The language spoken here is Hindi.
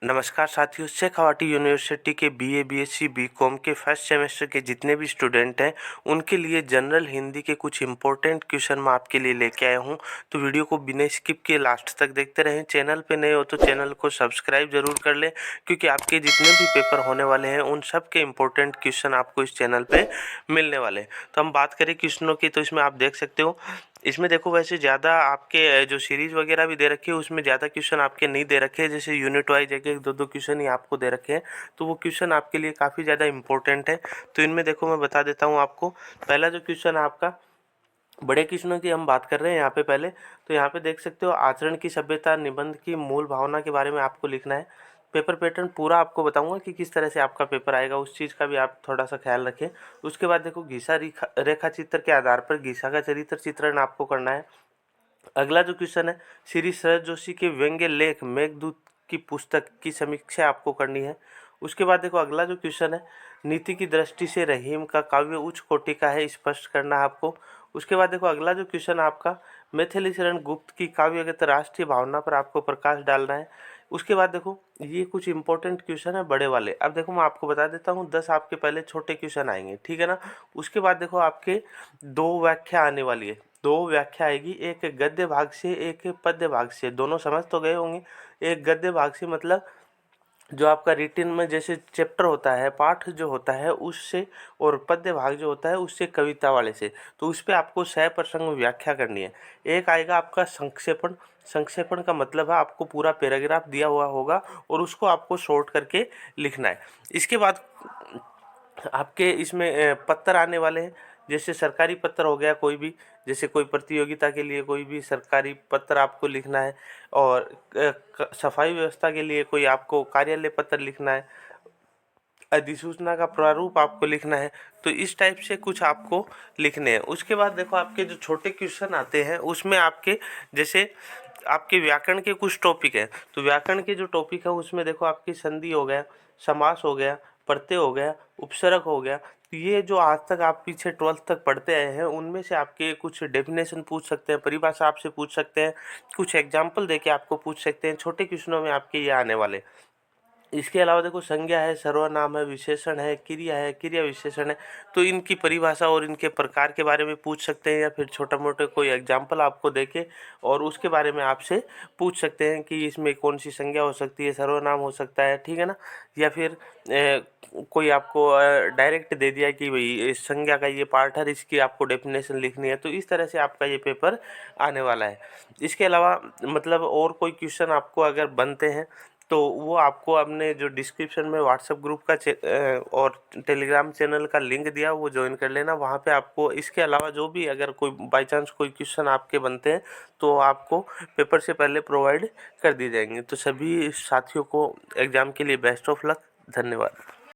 नमस्कार साथियों, शेखावाटी यूनिवर्सिटी के बीए, बीएससी, बीकॉम के फर्स्ट सेमेस्टर के जितने भी स्टूडेंट हैं उनके लिए जनरल हिंदी के कुछ इंपॉर्टेंट क्वेश्चन मैं आपके लिए लेके आया हूं। तो वीडियो को बिना स्किप किए लास्ट तक देखते रहें। चैनल पे नए हो तो चैनल को सब्सक्राइब जरूर कर लें, क्योंकि आपके जितने भी पेपर होने वाले हैं उन सब के इंपॉर्टेंट क्वेश्चन आपको इस चैनल पर मिलने वाले हैं। तो हम बात करें क्वेश्चनों की, तो इसमें आप देख सकते हो, इसमें देखो वैसे ज़्यादा आपके जो सीरीज़ वगैरह भी दे रखी है उसमें ज़्यादा क्वेश्चन आपके नहीं दे रखे हैं। जैसे यूनिट वाइज एक एक दो दो क्वेश्चन ही आपको दे रखे हैं, तो वो क्वेश्चन आपके लिए काफ़ी ज़्यादा इंपॉर्टेंट है। तो इनमें देखो मैं बता देता हूँ आपको। पहला जो क्वेश्चन है आपका, बड़े क्वेश्चनों की हम बात कर रहे हैं यहाँ पे पहले। तो यहाँ पे देख सकते हो, आचरण की सभ्यता निबंध की मूल भावना के बारे में आपको लिखना है। पेपर पैटर्न पूरा आपको बताऊंगा कि किस तरह से आपका पेपर आएगा, उस चीज़ का भी आप थोड़ा सा ख्याल रखें। उसके बाद देखो, घिसा रेखा चित्र के आधार पर घिसा का चरित्र चित्रण आपको करना है। अगला जो क्वेश्चन है, श्री शरद जोशी के व्यंग्य लेख मेघदूत की पुस्तक की समीक्षा आपको करनी है। उसके बाद देखो अगला जो क्वेश्चन है, नीति की दृष्टि से रहीम का काव्य उच्च कोटि का है, स्पष्ट करना है आपको। उसके बाद देखो अगला जो क्वेश्चन आपका, मैथिली शरण गुप्त की काव्यगत राष्ट्रीय भावना पर आपको प्रकाश डालना है। उसके बाद देखो, ये कुछ इंपॉर्टेंट क्वेश्चन है बड़े वाले। अब देखो मैं आपको बता देता हूँ, 10 आपके पहले छोटे क्वेश्चन आएंगे, ठीक है ना। उसके बाद देखो आपके 2 व्याख्या आने वाली है, 2 व्याख्या आएगी, एक गद्य भाग से, एक पद्य भाग से। दोनों समझ तो गए होंगे। एक गद्य भाग से मतलब जो आपका रिटिन में जैसे चैप्टर होता है, पाठ जो होता है उससे, और पद्य भाग जो होता है उससे, कविता वाले से। तो उस पर आपको 6 प्रसंग में व्याख्या करनी है। एक आएगा आपका संक्षेपण। संक्षेपण का मतलब है आपको पूरा पैराग्राफ दिया हुआ होगा और उसको आपको शॉर्ट करके लिखना है। इसके बाद आपके इसमें पत्र आने वाले हैं। जैसे सरकारी पत्र हो गया कोई भी, जैसे कोई प्रतियोगिता के लिए कोई भी सरकारी पत्र आपको लिखना है, और सफाई व्यवस्था के लिए कोई आपको कार्यालय पत्र लिखना है, अधिसूचना का प्रारूप आपको लिखना है। तो इस टाइप से कुछ आपको लिखने हैं। उसके बाद देखो आपके जो छोटे क्वेश्चन आते हैं उसमें आपके, जैसे आपके व्याकरण के कुछ टॉपिक हैं। तो व्याकरण के जो टॉपिक है उसमें देखो आपकी संधि हो गया, समास हो गया, प्रत्यय हो गया, उपसर्ग हो गया। तो ये जो आज तक आप पीछे 12th तक पढ़ते आए हैं उनमें से आपके कुछ डेफिनेशन पूछ सकते हैं, परिभाषा आपसे पूछ सकते हैं, कुछ एग्जाम्पल देके आपको पूछ सकते हैं। छोटे क्वेश्चनों में आपके ये आने वाले। इसके अलावा देखो, संज्ञा है, सर्वनाम है, विशेषण है, क्रिया विशेषण है। तो इनकी परिभाषा और इनके प्रकार के बारे में पूछ सकते हैं, या फिर छोटा मोटा कोई एग्जाम्पल आपको देके और उसके बारे में आपसे पूछ सकते हैं कि इसमें कौन सी संज्ञा हो सकती है, सर्वनाम हो सकता है, ठीक है ना। या फिर कोई आपको डायरेक्ट दे दिया कि भाई इस संज्ञा का ये पार्ट है, इसकी आपको डेफिनेशन लिखनी है। तो इस तरह से आपका ये पेपर आने वाला है। इसके अलावा मतलब और कोई क्वेश्चन आपको अगर बनते हैं तो वो आपको अपने जो डिस्क्रिप्शन में व्हाट्सएप ग्रुप का और टेलीग्राम चैनल का लिंक दिया, वो ज्वाइन कर लेना। वहाँ पे आपको इसके अलावा जो भी अगर कोई बाई चांस कोई क्वेश्चन आपके बनते हैं तो आपको पेपर से पहले प्रोवाइड कर दिए जाएंगे। तो सभी साथियों को एग्ज़ाम के लिए बेस्ट ऑफ लक। धन्यवाद।